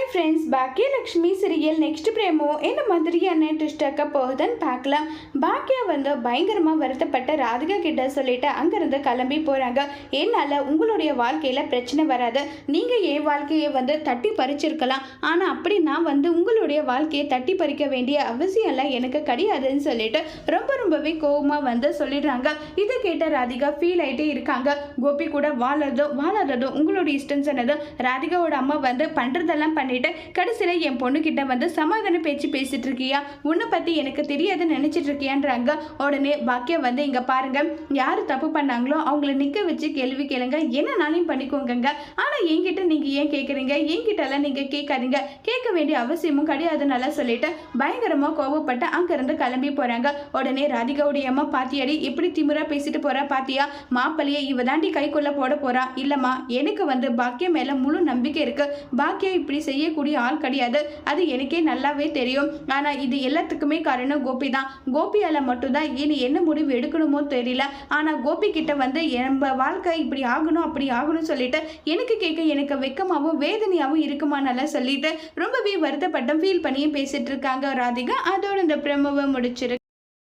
Hi friends, Bhagyalakshmi serial next பிரேமோ என்ன மாதிரியான twist ஆக்க போகுதுன்னு பார்க்கலாம். பாக்கியா பயங்கரமாக வருத்தப்பட்ட ராதிகா கிட்ட சொல்லிட்டு அங்கேருந்து கிளம்பி போகிறாங்க. என்னால் உங்களுடைய வாழ்க்கையில் பிரச்சனை வராது, நீங்கள் என் வாழ்க்கையை தட்டி பறிச்சிருக்கலாம், ஆனால் அப்படி நான் உங்களுடைய வாழ்க்கையை தட்டி பறிக்க வேண்டிய அவசியம்லாம் எனக்கு கிடையாதுன்னு சொல்லிட்டு ரொம்பவே கோபமாக சொல்லிடுறாங்க. இதை கேட்ட ராதிகா ஃபீல் ஆகிட்டே இருக்காங்க. கோபி கூட வாழறதும் உங்களுடைய இஷ்டம் சொன்னதும் ராதிகாவோட அம்மா பண்ணுறதெல்லாம் பண்ணிட்டு கடைசியில் என் பொண்ணுக்கிட்ட சமாதான பேச்சு பேசிட்டு இருக்கியா, உன்னை பற்றி எனக்கு தெரியாதுன்னு நினச்சிட்டு இருக்கியான்றாங்க. உடனே பாக்கியா இங்கே பாருங்க, யார் தப்பு பண்ணாங்களோ அவங்கள நிற்க வச்சு கேள்வி கேளுங்க, என்னன்னாலையும் பண்ணிக்கோங்க, ஆனால் என்கிட்ட நீங்கள் ஏன் கேட்குறீங்க, என்கிட்டலாம் நீங்கள் கேட்காதீங்க, கேட்க வேண்டிய அவசியமும் கிடையாதுனால சொல்லிட்டு பயங்கரமாக கோபப்பட்டு அங்கேருந்து கிளம்பி போகிறாங்க. உடனே ராதிகாவுடைய அம்மா பாத்தியாடி இப்படி திமிரா பேசிட்டு போகிறா பாத்தியா, மாப்பிள்ளையை இவ தாண்டி கைக்குள்ளே போட போகிறா. இல்லைம்மா, எனக்கு பாக்கியா மேலே முழு நம்பிக்கை இருக்குது. பாக்கியா இப்படி செய்யக்கூடிய ஆள் கிடையாது, அது எனக்கே நல்லாவே தெரியும். ஆனால் இது எல்லாத்துக்குமே காரணம் கோபி தான். கோபியால் மட்டும்தான் இனி என்ன முடிவு எடுக்கணுமோ தெரியல. ஆனால் கோபி கிட்ட நம்ம வாழ்க்கை இப்படி ஆகணும் அப்படி ஆகணும் சொல்லிட்டு எனக்கு கேட்க எனக்கு வெக்கமாகவும் வேதனையாகவும் இருக்குமானால சொல்லிட்டு ரொம்பவே வருத்தப்பட்டம் ஃபீல் பண்ணியும் பேசிட்டு இருக்காங்க ராதிகா. அதோட இந்த பிரமவை முடிச்சிருக்கு.